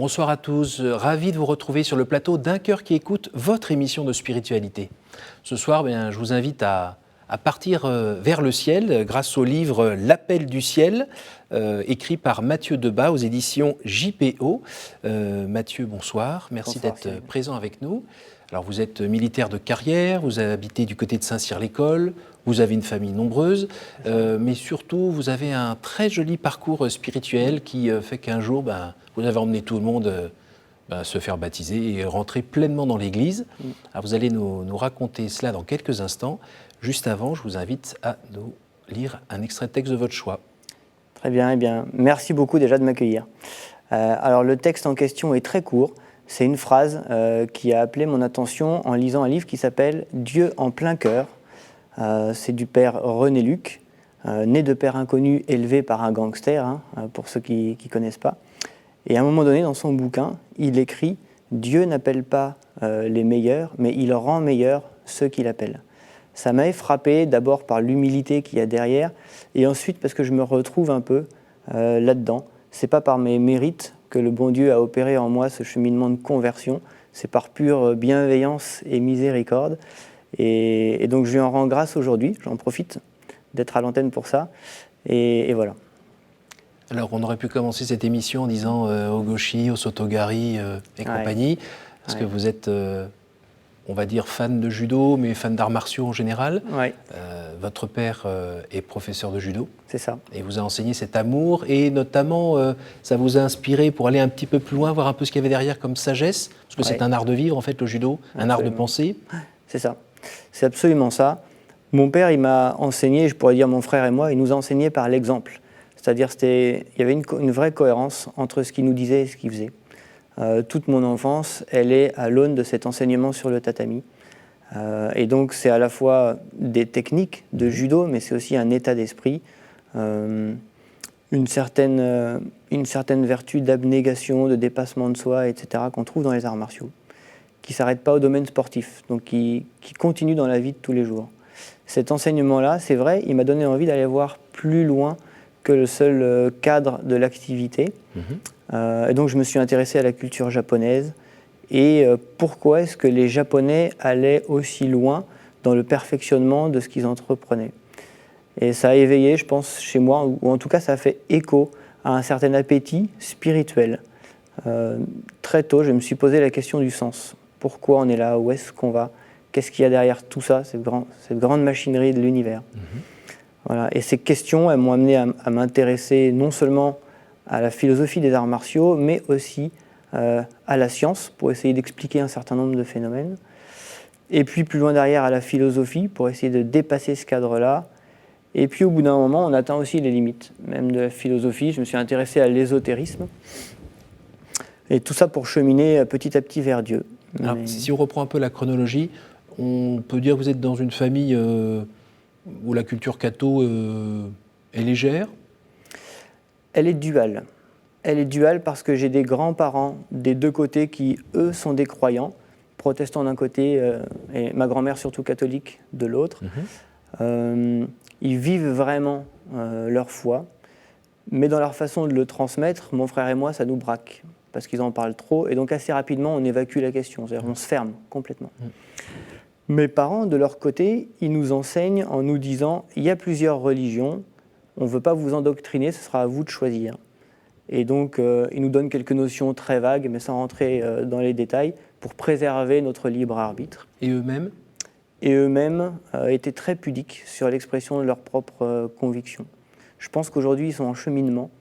Bonsoir à tous, ravi de vous retrouver sur le plateau d'Un cœur qui écoute, votre émission de spiritualité. Ce soir, je vous invite à partir vers le ciel grâce au livre L'Appel du ciel, écrit par Mathieu Debat aux éditions JPO. Mathieu, bonsoir, merci d'être présent avec nous. Alors vous êtes militaire de carrière, vous habitez du côté de Saint-Cyr-l'École, vous avez une famille nombreuse, mais surtout vous avez un très joli parcours spirituel qui fait qu'un jour vous avez emmené tout le monde se faire baptiser et rentrer pleinement dans l'Église. Alors vous allez nous raconter cela dans quelques instants. Juste avant, je vous invite à nous lire un extrait de texte de votre choix. Très bien, merci beaucoup déjà de m'accueillir. Alors le texte en question est très court. C'est une phrase qui a appelé mon attention en lisant un livre qui s'appelle « Dieu en plein cœur ». C'est du père René Luc, né de père inconnu, élevé par un gangster, pour ceux qui ne connaissent pas. Et à un moment donné, dans son bouquin, il écrit « Dieu n'appelle pas les meilleurs, mais il rend meilleurs ceux qu'il appelle ». Ça m'avait frappé d'abord par l'humilité qu'il y a derrière, et ensuite parce que je me retrouve un peu là-dedans. C'est pas par mes mérites que le bon Dieu a opéré en moi ce cheminement de conversion, c'est par pure bienveillance et miséricorde. Et donc je lui en rends grâce aujourd'hui, j'en profite d'être à l'antenne pour ça, et voilà. Alors on aurait pu commencer cette émission en disant Ogoshi, Osotogari et compagnie, parce que vous êtes, on va dire, fan de judo, mais fan d'arts martiaux en général. Votre père est professeur de judo. C'est ça. Et vous a enseigné cet amour, et notamment ça vous a inspiré pour aller un petit peu plus loin, voir un peu ce qu'il y avait derrière comme sagesse, parce que c'est un art de vivre en fait, le judo, un art de penser. C'est ça, c'est absolument ça. Mon père, il m'a enseigné, je pourrais dire mon frère et moi, il nous a enseigné par l'exemple. C'est-à-dire il y avait une vraie cohérence entre ce qu'il nous disait et ce qu'il faisait. Toute mon enfance, elle est à l'aune de cet enseignement sur le tatami. Et donc c'est à la fois des techniques de judo, mais c'est aussi un état d'esprit, une certaine vertu d'abnégation, de dépassement de soi, etc., qu'on trouve dans les arts martiaux, qui ne s'arrête pas au domaine sportif, donc qui continue dans la vie de tous les jours. Cet enseignement-là, c'est vrai, il m'a donné envie d'aller voir plus loin que le seul cadre de l'activité. Et donc je me suis intéressé à la culture japonaise et pourquoi est-ce que les Japonais allaient aussi loin dans le perfectionnement de ce qu'ils entreprenaient. Et ça a éveillé, je pense, chez moi, ou en tout cas ça a fait écho à un certain appétit spirituel. Très tôt, je me suis posé la question du sens. Pourquoi on est là? Où est-ce qu'on va? Qu'est-ce qu'il y a derrière tout ça, cette grande machinerie de l'univers? Voilà. Et ces questions, elles m'ont amené à m'intéresser non seulement à la philosophie des arts martiaux, mais aussi à la science, pour essayer d'expliquer un certain nombre de phénomènes. Et puis plus loin derrière, à la philosophie, pour essayer de dépasser ce cadre-là. Et puis au bout d'un moment, on atteint aussi les limites, même de la philosophie. Je me suis intéressé à l'ésotérisme. Et tout ça pour cheminer petit à petit vers Dieu. Alors, si on reprend un peu la chronologie, on peut dire que vous êtes dans une famille où la culture catho est légère? Elle est duale. Elle est duale parce que j'ai des grands-parents des deux côtés qui, eux, sont des croyants, protestants d'un côté et ma grand-mère surtout catholique de l'autre. Ils vivent vraiment leur foi, mais dans leur façon de le transmettre, mon frère et moi, ça nous braque, parce qu'ils en parlent trop, et donc assez rapidement, on évacue la question, c'est-à-dire on se ferme complètement. Mes parents, de leur côté, ils nous enseignent en nous disant « il y a plusieurs religions, on ne veut pas vous endoctriner, ce sera à vous de choisir ». Et donc, ils nous donnent quelques notions très vagues, mais sans rentrer dans les détails, pour préserver notre libre arbitre. Et eux-mêmes? Et eux-mêmes étaient très pudiques sur l'expression de leurs propres convictions. Je pense qu'aujourd'hui, ils sont en cheminement,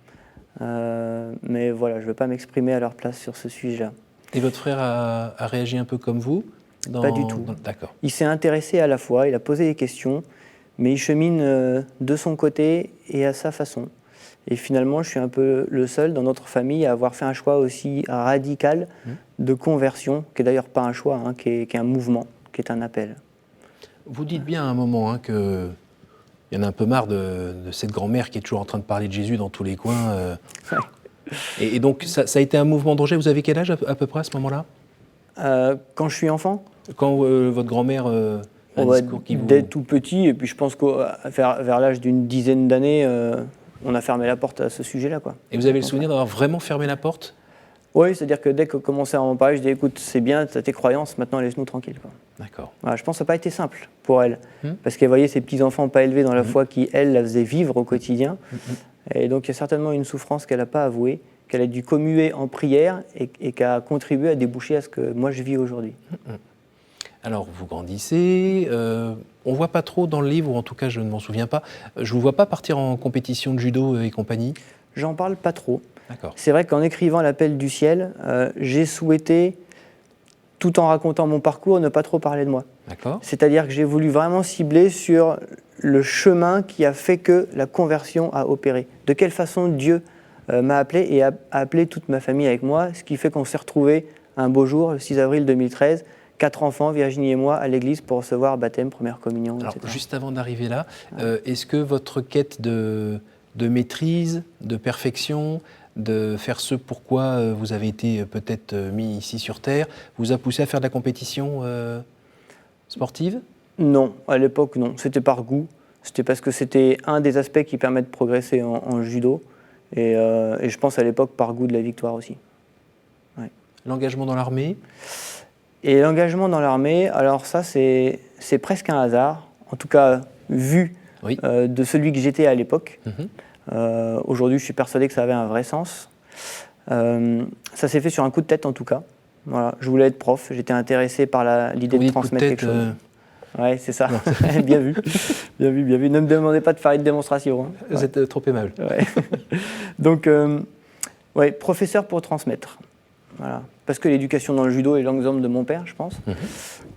mais voilà, je ne veux pas m'exprimer à leur place sur ce sujet-là. Et votre frère a réagi un peu comme vous? Pas du tout. D'accord. Il s'est intéressé à la fois, il a posé des questions, mais il chemine de son côté et à sa façon. Et finalement, je suis un peu le seul dans notre famille à avoir fait un choix aussi radical de conversion, qui n'est d'ailleurs pas un choix, qui est un mouvement, qui est un appel. Vous dites bien à un moment qu'il y en a un peu marre de cette grand-mère qui est toujours en train de parler de Jésus dans tous les coins. Et donc, ça a été un mouvement de rejet. Vous avez quel âge à peu près à ce moment-là? Quand je suis enfant? Quand votre grand-mère a un discours qui vous... Dès tout petit, et puis je pense qu'à vers l'âge d'une dizaine d'années, on a fermé la porte à ce sujet-là, quoi. Et vous avez le souvenir d'avoir vraiment fermé la porte? Oui, c'est-à-dire que dès qu'on commençait à en parler, je dis écoute, c'est bien, tu as tes croyances, maintenant laisse-nous tranquille. Quoi. D'accord. Voilà, je pense que ça n'a pas été simple pour elle, parce qu'elle voyait ses petits-enfants pas élevés dans la foi qui, elle, la faisait vivre au quotidien. Et donc il y a certainement une souffrance qu'elle n'a pas avouée, qu'elle a dû commuer en prière et qui a contribué à déboucher à ce que moi je vis aujourd'hui. Alors, vous grandissez, on ne voit pas trop dans le livre, ou en tout cas je ne m'en souviens pas, je ne vous vois pas partir en compétition de judo et compagnie. J'en parle pas trop. D'accord. C'est vrai qu'en écrivant L'Appel du ciel, j'ai souhaité, tout en racontant mon parcours, ne pas trop parler de moi. D'accord. C'est-à-dire que j'ai voulu vraiment cibler sur le chemin qui a fait que la conversion a opéré. De quelle façon Dieu m'a appelé et a appelé toute ma famille avec moi, ce qui fait qu'on s'est retrouvés un beau jour, le 6 avril 2013, 4 enfants, Virginie et moi, à l'église pour recevoir baptême, première communion, Alors, etc. juste avant d'arriver là, est-ce que votre quête de maîtrise, de perfection, de faire ce pourquoi vous avez été peut-être mis ici sur Terre, vous a poussé à faire de la compétition sportive ? Non, à l'époque, non. C'était par goût. C'était parce que c'était un des aspects qui permet de progresser en judo. Et je pense à l'époque par goût de la victoire aussi. Ouais. L'engagement dans l'armée ? Et l'engagement dans l'armée, alors ça, c'est presque un hasard. En tout cas, vu de celui que j'étais à l'époque. Aujourd'hui, je suis persuadé que ça avait un vrai sens. Ça s'est fait sur un coup de tête, en tout cas. Voilà. Je voulais être prof. J'étais intéressé par l'idée de transmettre quelque chose. Oui, c'est ça. Bien vu. Bien vu, bien vu. Ne me demandez pas de faire une démonstration. Hein. Vous êtes trop aimable. Ouais. Donc, professeur pour transmettre. Voilà. Parce que l'éducation dans le judo est l'exemple de mon père, je pense.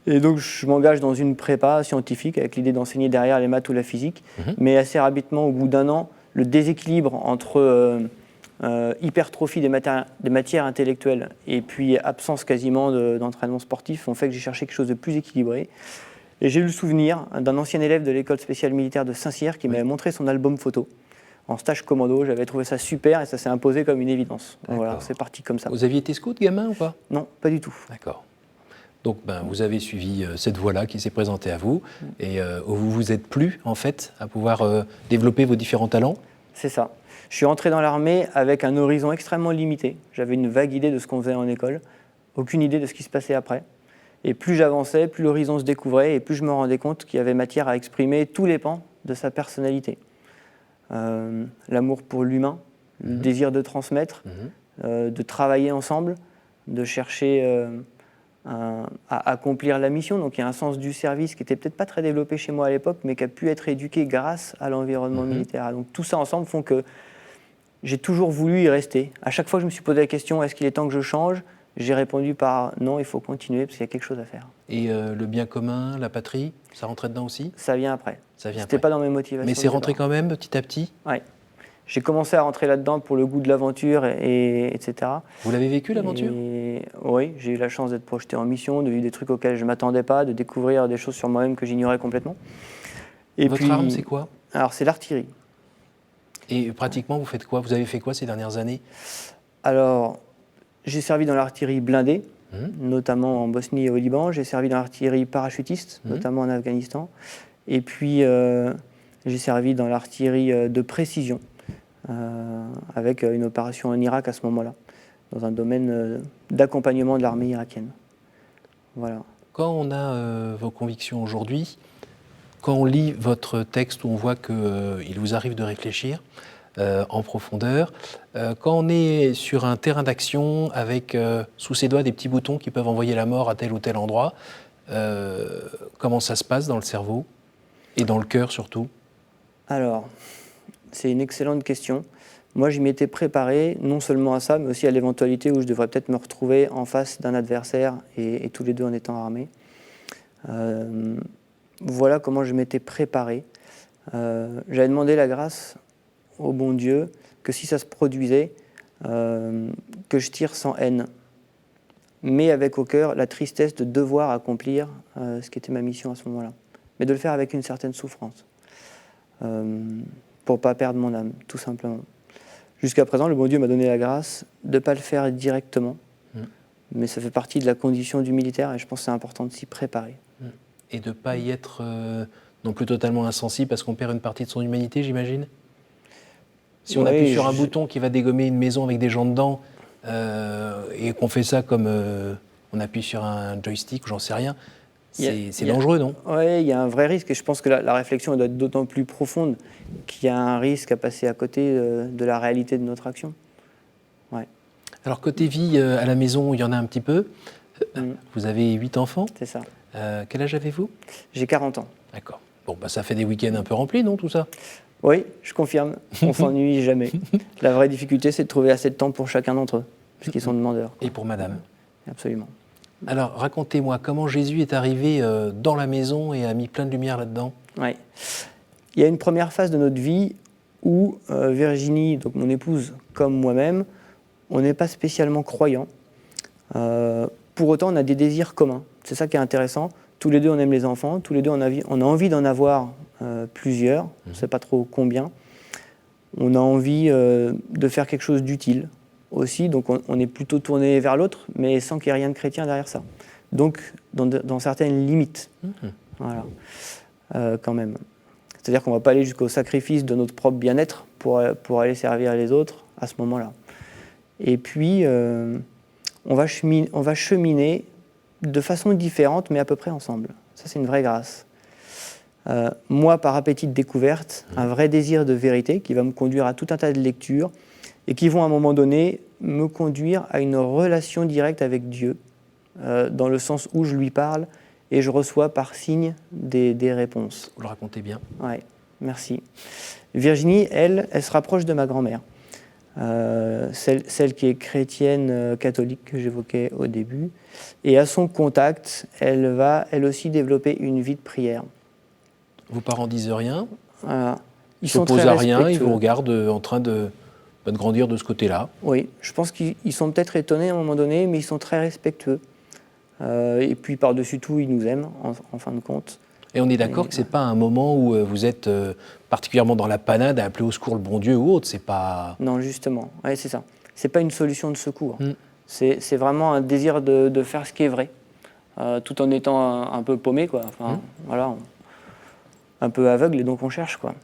Et donc, je m'engage dans une prépa scientifique avec l'idée d'enseigner derrière les maths ou la physique. Mais assez rapidement, au bout d'un an, le déséquilibre entre hypertrophie des matières intellectuelles et puis absence quasiment d'entraînement sportif ont fait que j'ai cherché quelque chose de plus équilibré. Et j'ai eu le souvenir d'un ancien élève de l'école spéciale militaire de Saint-Cyr qui m'avait montré son album photo en stage commando. J'avais trouvé ça super et ça s'est imposé comme une évidence. Donc voilà, c'est parti comme ça. Vous aviez été scout gamin ou pas ? Non, pas du tout. D'accord. Donc vous avez suivi cette voie-là qui s'est présentée à vous et où vous vous êtes plu en fait à pouvoir développer vos différents talents ? C'est ça. Je suis entré dans l'armée avec un horizon extrêmement limité. J'avais une vague idée de ce qu'on faisait en école, aucune idée de ce qui se passait après. Et plus j'avançais, plus l'horizon se découvrait et plus je me rendais compte qu'il y avait matière à exprimer tous les pans de sa personnalité. L'amour pour l'humain, le désir de transmettre, de travailler ensemble, de chercher à accomplir la mission. Donc il y a un sens du service qui n'était peut-être pas très développé chez moi à l'époque, mais qui a pu être éduqué grâce à l'environnement militaire. Donc tout ça ensemble font que j'ai toujours voulu y rester. À chaque fois que je me suis posé la question, est-ce qu'il est temps que je change ? J'ai répondu par non, il faut continuer parce qu'il y a quelque chose à faire. Et le bien commun, la patrie, ça rentrait dedans aussi ? Ça vient après. Ça vient C'était après. pas dans mes motivations. Mais c'est rentré quand même petit à petit ? Oui. J'ai commencé à rentrer là-dedans pour le goût de l'aventure, etc. Vous l'avez vécu l'aventure ? Oui, j'ai eu la chance d'être projeté en mission, de vivre des trucs auxquels je ne m'attendais pas, de découvrir des choses sur moi-même que j'ignorais complètement. Et Votre arme, c'est quoi ? Alors, c'est l'artillerie. Et pratiquement, vous faites quoi ? Vous avez fait quoi ces dernières années ? Alors, j'ai servi dans l'artillerie blindée, notamment en Bosnie et au Liban. J'ai servi dans l'artillerie parachutiste, notamment en Afghanistan. Et puis, j'ai servi dans l'artillerie de précision, avec une opération en Irak à ce moment-là, dans un domaine d'accompagnement de l'armée irakienne. Voilà. Quand on a vos convictions aujourd'hui, quand on lit votre texte où on voit qu'il vous arrive de réfléchir en profondeur, quand on est sur un terrain d'action avec sous ses doigts des petits boutons qui peuvent envoyer la mort à tel ou tel endroit, comment ça se passe dans le cerveau et dans le cœur surtout ? Alors, c'est une excellente question. Moi, je m'étais préparé non seulement à ça, mais aussi à l'éventualité où je devrais peut-être me retrouver en face d'un adversaire et tous les deux en étant armés. Voilà comment je m'étais préparé. J'avais demandé la grâce au bon Dieu que si ça se produisait, que je tire sans haine, mais avec au cœur la tristesse de devoir accomplir ce qui était ma mission à ce moment-là, mais de le faire avec une certaine souffrance, pour ne pas perdre mon âme, tout simplement. Jusqu'à présent, le bon Dieu m'a donné la grâce de ne pas le faire directement, mais ça fait partie de la condition du militaire et je pense que c'est important de s'y préparer. Et de ne pas y être non plus totalement insensible parce qu'on perd une partie de son humanité, j'imagine ? Si on appuie sur un bouton qui va dégommer une maison avec des gens dedans, et qu'on fait ça comme on appuie sur un joystick ou j'en sais rien, c'est a- dangereux, non? Oui, il y a un vrai risque et je pense que la réflexion doit être d'autant plus profonde qu'il y a un risque à passer à côté de la réalité de notre action. Ouais. Alors, côté vie à la maison, il y en a un petit peu. Vous avez 8 enfants. C'est ça. Quel âge avez-vous? J'ai 40 ans. D'accord. Bon, bah, ça fait des week-ends un peu remplis, non, tout ça? Oui, je confirme. On s'ennuie jamais. La vraie difficulté, c'est de trouver assez de temps pour chacun d'entre eux, puisqu'ils sont demandeurs. Et pour madame? Absolument. Alors, racontez-moi, comment Jésus est arrivé dans la maison et a mis plein de lumière là-dedans? Oui. Il y a une première phase de notre vie où Virginie, donc mon épouse, comme moi-même, on n'est pas spécialement croyants. Pour autant, on a des désirs communs. C'est ça qui est intéressant. Tous les deux, on aime les enfants. Tous les deux, on a envie d'en avoir plusieurs. On ne sait pas trop combien. On a envie de faire quelque chose d'utile aussi. Donc, on est plutôt tourné vers l'autre, mais sans qu'il y ait rien de chrétien derrière ça. Donc, dans certaines limites. Voilà. Quand même. C'est-à-dire qu'on ne va pas aller jusqu'au sacrifice de notre propre bien-être pour aller servir les autres à ce moment-là. Et puis, on va cheminer de façon différente, mais à peu près ensemble. Ça, c'est une vraie grâce. Moi, par appétit de découverte, un vrai désir de vérité qui va me conduire à tout un tas de lectures et qui vont, à un moment donné, me conduire à une relation directe avec Dieu, dans le sens où je lui parle et je reçois par signe des réponses. Vous le racontez bien. Oui, merci. Virginie, elle se rapproche de ma grand-mère. Celle qui est chrétienne catholique que j'évoquais au début. Et à son contact, elle va elle aussi développer une vie de prière. Vos parents disent rien, Ils sont s'opposent très à rien, ils respectueux. vous regardent en train de grandir de ce côté-là. Oui, je pense qu'ils sont peut-être étonnés à un moment donné, mais ils sont très respectueux. Et puis par-dessus tout, ils nous aiment en fin de compte. Et on est d'accord que ce n'est pas un moment où vous êtes particulièrement dans la panade à appeler au secours le bon Dieu ou autre, c'est pas... Non, justement, ouais, c'est ça. C'est pas une solution de secours. C'est vraiment un désir de faire ce qui est vrai, tout en étant un peu paumé, quoi. Enfin, voilà, un peu aveugle, et donc on cherche, quoi.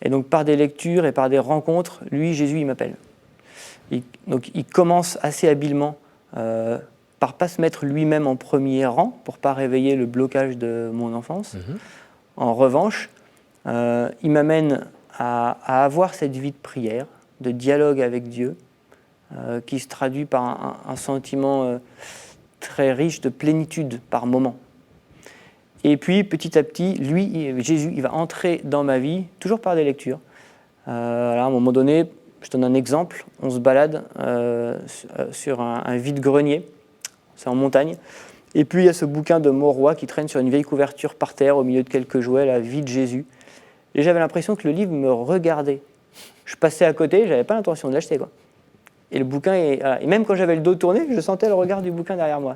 Et donc par des lectures et par des rencontres, lui, Jésus, il m'appelle. Donc il commence assez habilement par pas se mettre lui-même en premier rang, pour pas réveiller le blocage de mon enfance. En revanche, il m'amène à avoir cette vie de prière, de dialogue avec Dieu, qui se traduit par un sentiment très riche de plénitude par moment. Et puis, petit à petit, lui, Jésus, il va entrer dans ma vie, toujours par des lectures. À un moment donné, je donne un exemple, on se balade sur un vide-grenier, c'est en montagne, et puis il y a ce bouquin de Mauroy qui traîne sur une vieille couverture par terre, au milieu de quelques jouets, La vie de Jésus. Et j'avais l'impression que le livre me regardait. Je passais à côté, je n'avais pas l'intention de l'acheter, quoi. Et le bouquin, et même quand j'avais le dos tourné, je sentais le regard du bouquin derrière moi.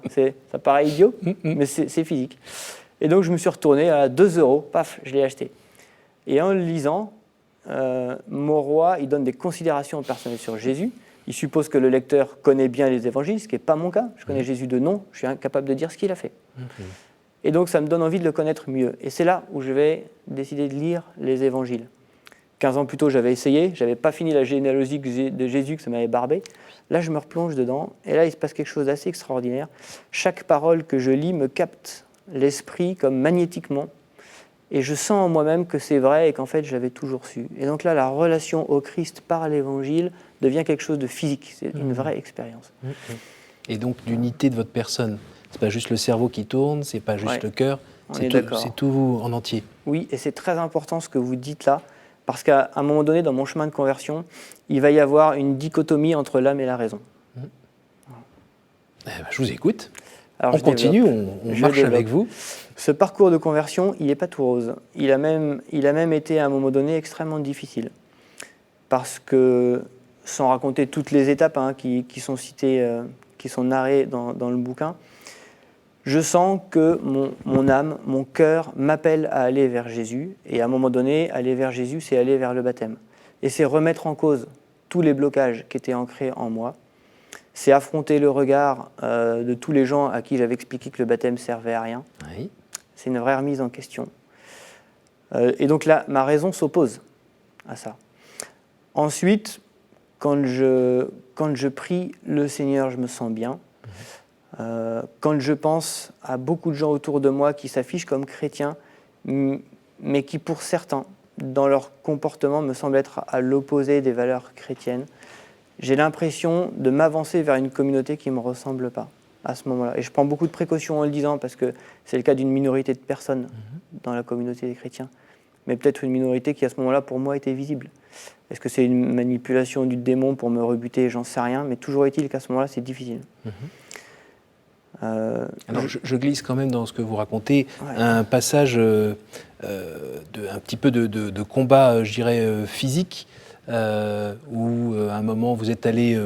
Ça paraît idiot, mais c'est physique. Et donc je me suis retourné à 2 €, paf, je l'ai acheté. Et en le lisant, Mauroy, il donne des considérations personnelles sur Jésus. Il suppose que le lecteur connaît bien les évangiles, ce qui n'est pas mon cas. Je connais Jésus de nom, je suis incapable de dire ce qu'il a fait. Et donc ça me donne envie de le connaître mieux. Et c'est là où je vais décider de lire les évangiles. 15 ans plus tôt, j'avais essayé, je n'avais pas fini la généalogie de Jésus, que ça m'avait barbé. Là, je me replonge dedans, et là, il se passe quelque chose d'assez extraordinaire. Chaque parole que je lis me capte l'esprit comme magnétiquement, et je sens en moi-même que c'est vrai et qu'en fait, j'avais toujours su. Et donc là, la relation au Christ par l'Évangile devient quelque chose de physique, c'est une vraie expérience. Et donc, l'unité de votre personne, c'est pas juste le cerveau qui tourne, c'est pas juste le cœur, c'est tout en entier. Oui, et c'est très important ce que vous dites là, parce qu'à un moment donné, dans mon chemin de conversion, il va y avoir une dichotomie entre l'âme et la raison. Je vous écoute. Alors, on continue, on marche avec vous. Ce parcours de conversion, il n'est pas tout rose. Il a même été à un moment donné extrêmement difficile. Parce que, sans raconter toutes les étapes qui sont citées, qui sont narrées dans le bouquin, je sens que mon âme, mon cœur m'appelle à aller vers Jésus. Et à un moment donné, aller vers Jésus, c'est aller vers le baptême. Et c'est remettre en cause tous les blocages qui étaient ancrés en moi. C'est affronter le regard de tous les gens à qui j'avais expliqué que le baptême servait à rien. Oui. C'est une vraie remise en question. Et donc là, ma raison s'oppose à ça. Ensuite, quand je quand je prie le Seigneur, je me sens bien. Quand je pense à beaucoup de gens autour de moi qui s'affichent comme chrétiens, mais qui pour certains, dans leur comportement, me semblent être à l'opposé des valeurs chrétiennes, j'ai l'impression de m'avancer vers une communauté qui ne me ressemble pas à ce moment-là. Et je prends beaucoup de précautions en le disant, parce que c'est le cas d'une minorité de personnes dans la communauté des chrétiens, mais peut-être une minorité qui à ce moment-là pour moi était visible. Est-ce que c'est une manipulation du démon pour me rebuter? J'en sais rien, mais toujours est-il qu'à ce moment-là c'est difficile. Alors je glisse quand même dans ce que vous racontez, un passage un petit peu de combat, je dirais, physique, où à un moment vous êtes allé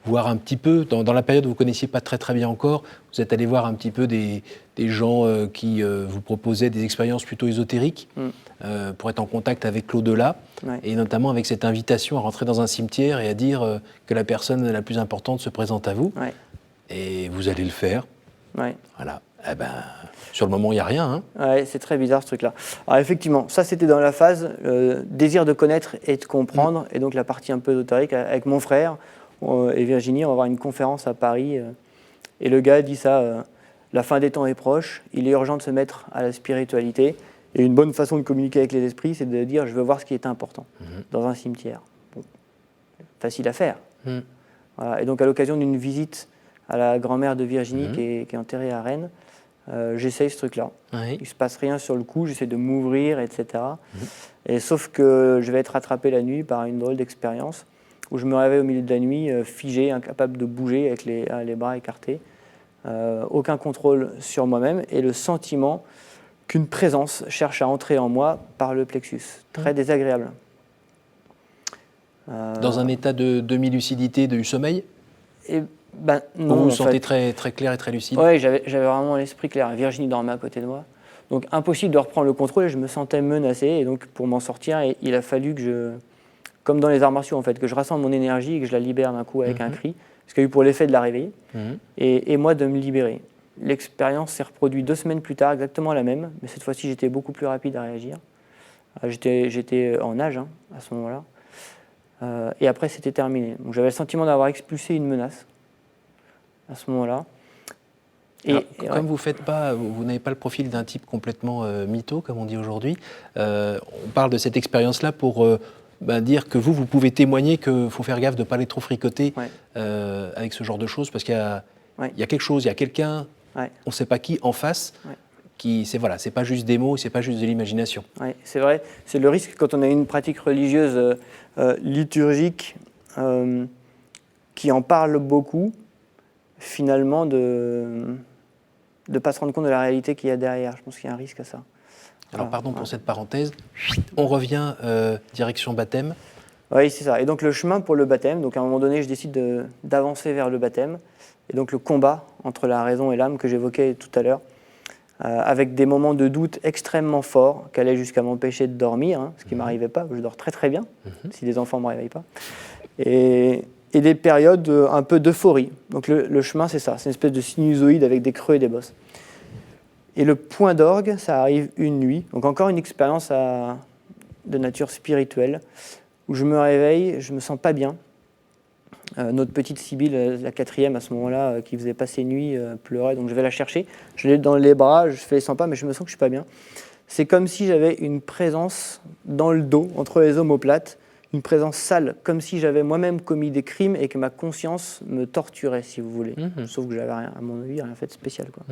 voir un petit peu, dans la période où vous ne connaissiez pas très très bien encore, vous êtes allé voir un petit peu des gens qui vous proposaient des expériences plutôt ésotériques pour être en contact avec l'au-delà, et notamment avec cette invitation à rentrer dans un cimetière et à dire que la personne la plus importante se présente à vous, et vous allez le faire. Voilà. Eh ben, sur le moment, il n'y a rien. C'est très bizarre ce truc-là. Alors effectivement, ça c'était dans la phase désir de connaître et de comprendre, et donc la partie un peu ésotérique avec mon frère et Virginie, on va avoir une conférence à Paris, et le gars dit ça, la fin des temps est proche, il est urgent de se mettre à la spiritualité, et une bonne façon de communiquer avec les esprits, c'est de dire je veux voir ce qui est important dans un cimetière. Bon, facile à faire. Voilà. Et donc à l'occasion d'une visite à la grand-mère de Virginie qui est enterrée à Rennes, j'essaye ce truc-là. Il ne se passe rien sur le coup, j'essaie de m'ouvrir, etc. Et sauf que je vais être attrapé la nuit par une drôle d'expérience où je me réveille au milieu de la nuit, figé, incapable de bouger, avec les bras écartés, aucun contrôle sur moi-même, et le sentiment qu'une présence cherche à entrer en moi par le plexus. Très désagréable. Dans un état de demi-lucidité, du sommeil? Non, vous vous sentez très, très clair et très lucide? Oui, j'avais vraiment l'esprit clair. Virginie dormait à côté de moi. Donc impossible de reprendre le contrôle, et je me sentais menacé. Et donc pour m'en sortir, il a fallu que comme dans les arts martiaux en fait, que je rassemble mon énergie et que je la libère d'un coup avec un cri, ce qui a eu pour l'effet de la réveiller, et moi de me libérer. L'expérience s'est reproduite 2 semaines plus tard, exactement la même, mais cette fois-ci j'étais beaucoup plus rapide à réagir. J'étais en nage à ce moment-là. Et après c'était terminé. Donc j'avais le sentiment d'avoir expulsé une menace à ce moment-là. Comme vous n'avez pas le profil d'un type complètement mytho, comme on dit aujourd'hui, on parle de cette expérience-là pour dire que vous pouvez témoigner qu'il faut faire gaffe de ne pas aller trop fricoter avec ce genre de choses, parce qu'il y a quelque chose, il y a quelqu'un, on ne sait pas qui, en face, c'est pas juste des mots, c'est pas juste de l'imagination. C'est vrai, c'est le risque quand on a une pratique religieuse liturgique qui en parle beaucoup, finalement de ne pas se rendre compte de la réalité qu'il y a derrière. Je pense qu'il y a un risque à ça. Alors pardon pour cette parenthèse, on revient direction baptême. Oui, c'est ça. Et donc le chemin pour le baptême, donc à un moment donné je décide d'avancer vers le baptême, et donc le combat entre la raison et l'âme que j'évoquais tout à l'heure, avec des moments de doute extrêmement forts, qui allaient jusqu'à m'empêcher de dormir, ce qui ne m'arrivait pas, je dors très très bien, si les enfants ne me réveillent pas, et des périodes un peu d'euphorie. Donc le chemin c'est ça, c'est une espèce de sinusoïde avec des creux et des bosses. Et le point d'orgue, ça arrive une nuit, donc encore une expérience de nature spirituelle, où je me réveille, je me sens pas bien. Notre petite Sibylle, la 4e à ce moment-là, qui faisait passer nuit, pleurait, donc je vais la chercher. Je l'ai dans les bras, je fais les 100 pas, mais je me sens que je suis pas bien. C'est comme si j'avais une présence dans le dos, entre les omoplates, une présence sale, comme si j'avais moi-même commis des crimes et que ma conscience me torturait, si vous voulez. Sauf que j'avais rien, à mon avis, rien fait de spécial, quoi.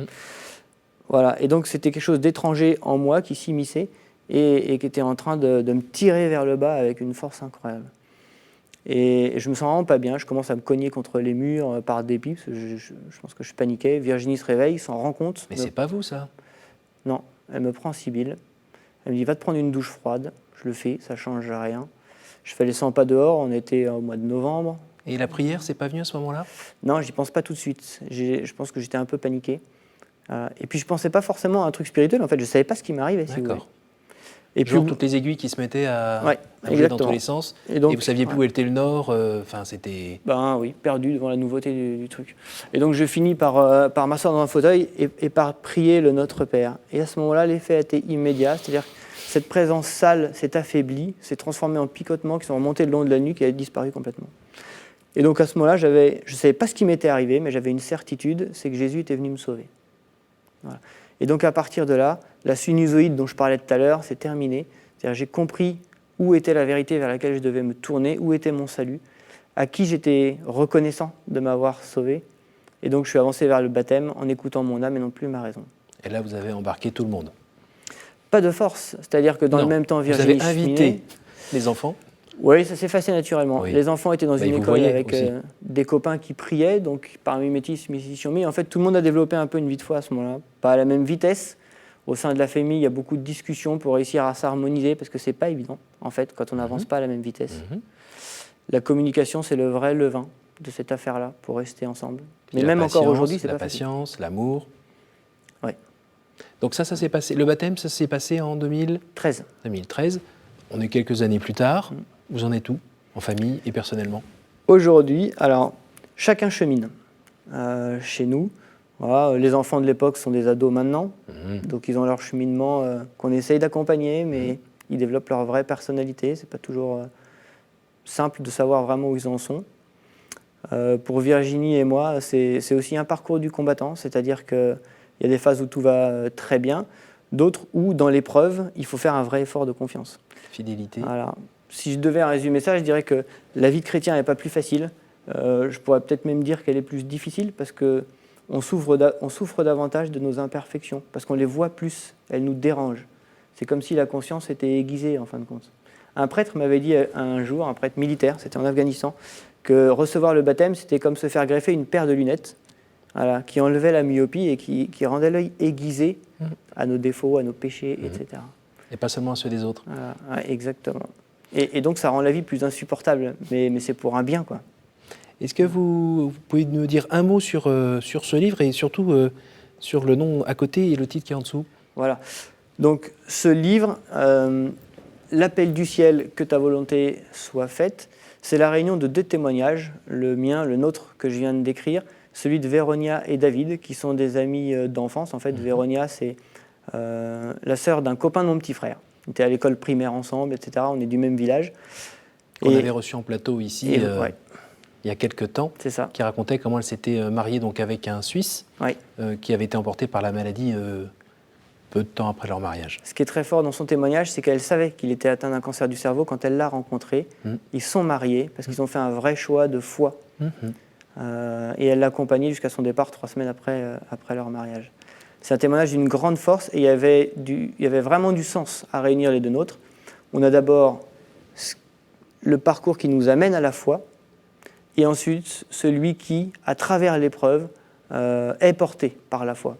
Voilà, et donc c'était quelque chose d'étranger en moi qui s'immisçait et qui était en train de me tirer vers le bas avec une force incroyable. Et je me sens vraiment pas bien, je commence à me cogner contre les murs par dépit, parce que je pense que je paniquais. Virginie se réveille, s'en rend compte. Mais c'est pas vous, ça? Non, elle me prend Sibylle, elle me dit va te prendre une douche froide. Je le fais, ça change rien. Je fais les 100 pas dehors, on était au mois de novembre. Et la prière, c'est pas venu à ce moment-là? Non, j'y pense pas tout de suite. Je pense que j'étais un peu paniqué. Et puis je pensais pas forcément à un truc spirituel, en fait, je savais pas ce qui m'arrivait. Si vous voulez. Et puis toutes les aiguilles qui se mettaient à bouger dans tous les sens. Et vous saviez plus où était le nord. C'était. Oui, perdu devant la nouveauté du truc. Et donc je finis par m'asseoir dans un fauteuil et par prier le Notre Père. Et à ce moment-là, l'effet a été immédiat, c'est-à-dire que cette présence sale s'est affaiblie, s'est transformée en picotements qui sont remontés le long de la nuque et a disparu complètement. Et donc à ce moment-là, je ne savais pas ce qui m'était arrivé, mais j'avais une certitude, c'est que Jésus était venu me sauver. Voilà. Et donc à partir de là, la sinusoïde dont je parlais tout à l'heure, c'est terminé. C'est-à-dire j'ai compris où était la vérité vers laquelle je devais me tourner, où était mon salut, à qui j'étais reconnaissant de m'avoir sauvé. Et donc je suis avancé vers le baptême en écoutant mon âme et non plus ma raison. Et là, vous avez embarqué tout le monde. Pas de force, c'est-à-dire que dans le même temps, Virginie vous avez invité les enfants. Oui, ça s'est fait assez naturellement. Oui. Les enfants étaient dans une école avec des copains qui priaient, donc par mimétisme, ils s'y sont mis. En fait, tout le monde a développé un peu une vie de foi à ce moment-là. Pas à la même vitesse. Au sein de la famille, il y a beaucoup de discussions pour réussir à s'harmoniser, parce que c'est pas évident, en fait, quand on n'avance pas à la même vitesse. La communication, c'est le vrai levain de cette affaire-là, pour rester ensemble. Mais même encore aujourd'hui, c'est pas facile. La patience, l'amour. Oui. Donc ça s'est passé. Le baptême, ça s'est passé en 2013. 2013. On est quelques années plus tard. Vous en êtes où, en famille et personnellement? Aujourd'hui, alors, chacun chemine. Chez nous, voilà, les enfants de l'époque sont des ados maintenant, donc ils ont leur cheminement qu'on essaye d'accompagner, mais ils développent leur vraie personnalité. C'est pas toujours simple de savoir vraiment où ils en sont. Pour Virginie et moi, c'est aussi un parcours du combattant, c'est-à-dire qu'il y a des phases où tout va très bien, d'autres où, dans l'épreuve, il faut faire un vrai effort de confiance. Fidélité. Voilà. Si je devais résumer ça, je dirais que la vie de chrétien n'est pas plus facile. Je pourrais peut-être même dire qu'elle est plus difficile parce qu'on souffre davantage de nos imperfections, parce qu'on les voit plus, elles nous dérangent. C'est comme si la conscience était aiguisée, en fin de compte. Un prêtre m'avait dit un jour, un prêtre militaire, c'était en Afghanistan, que recevoir le baptême, c'était comme se faire greffer une paire de lunettes, voilà, qui enlevait la myopie et qui rendait l'œil aiguisé à nos défauts, à nos péchés, etc. Et pas seulement à ceux des autres. Voilà, exactement. Et donc ça rend la vie plus insupportable, mais c'est pour un bien, quoi. Est-ce que vous pouvez nous dire un mot sur ce livre et surtout sur le nom à côté et le titre qui est en dessous? Voilà. Donc ce livre, L'appel du ciel, que ta volonté soit faite, c'est la réunion de deux témoignages, le mien, le nôtre que je viens de décrire, celui de Véronia et David, qui sont des amis d'enfance. En fait, Véronia, c'est la sœur d'un copain de mon petit frère. On était à l'école primaire ensemble, etc. On est du même village. On avait reçu en plateau ici il y a quelques temps, qui racontait comment elle s'était mariée donc, avec un Suisse qui avait été emporté par la maladie peu de temps après leur mariage. Ce qui est très fort dans son témoignage, c'est qu'elle savait qu'il était atteint d'un cancer du cerveau quand elle l'a rencontré. Ils sont mariés parce qu'ils ont fait un vrai choix de foi. Et elle l'a accompagné jusqu'à son départ 3 semaines après leur mariage. C'est un témoignage d'une grande force et il y avait vraiment du sens à réunir les deux nôtres. On a d'abord le parcours qui nous amène à la foi et ensuite celui qui, à travers l'épreuve, est porté par la foi.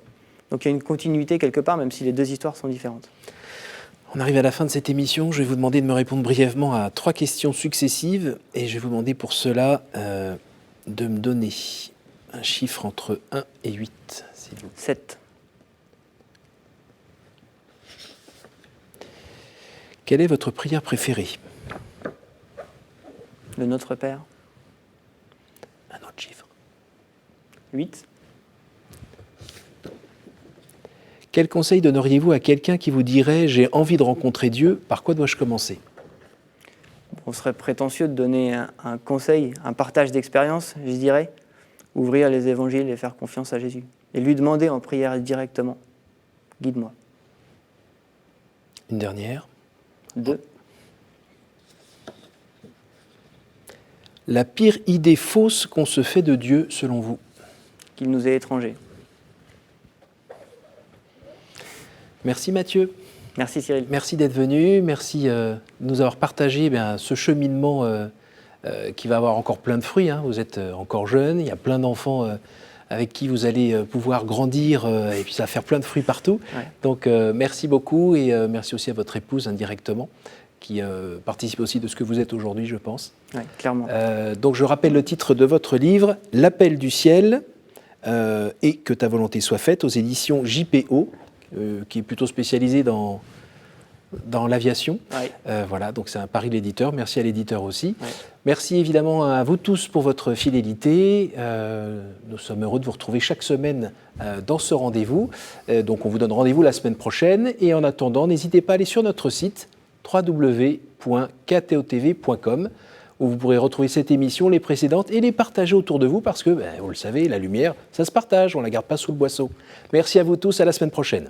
Donc il y a une continuité quelque part, même si les deux histoires sont différentes. On arrive à la fin de cette émission. Je vais vous demander de me répondre brièvement à 3 questions successives et je vais vous demander pour cela de me donner un chiffre entre 1 et 8, s'il vous plaît. 7. Quelle est votre prière préférée? Le Notre Père. Un autre chiffre. 8. Quel conseil donneriez-vous à quelqu'un qui vous dirait « j'ai envie de rencontrer Dieu, par quoi dois-je commencer ?» On serait prétentieux de donner un conseil, un partage d'expérience, je dirais. Ouvrir les évangiles et faire confiance à Jésus. Et lui demander en prière directement. Guide-moi. Une dernière. 2. La pire idée fausse qu'on se fait de Dieu, selon vous? Qu'il nous est étranger. Merci Mathieu. Merci Cyril. Merci d'être venu, merci de nous avoir partagé ce cheminement qui va avoir encore plein de fruits. Vous êtes encore jeune, il y a plein d'enfants avec qui vous allez pouvoir grandir et puis ça va faire plein de fruits partout. Ouais. Donc merci beaucoup et merci aussi à votre épouse indirectement qui participe aussi de ce que vous êtes aujourd'hui, je pense. Ouais, clairement. Donc je rappelle le titre de votre livre, L'appel du ciel et que ta volonté soit faite aux éditions JPO, qui est plutôt spécialisé dans l'aviation. Ouais. Voilà, donc c'est un pari de l'éditeur. Merci à l'éditeur aussi. Ouais. Merci évidemment à vous tous pour votre fidélité. Nous sommes heureux de vous retrouver chaque semaine dans ce rendez-vous. Donc on vous donne rendez-vous la semaine prochaine. Et en attendant, n'hésitez pas à aller sur notre site www.ktotv.com où vous pourrez retrouver cette émission, les précédentes, et les partager autour de vous, parce que, vous le savez, la lumière, ça se partage, on ne la garde pas sous le boisseau. Merci à vous tous, à la semaine prochaine.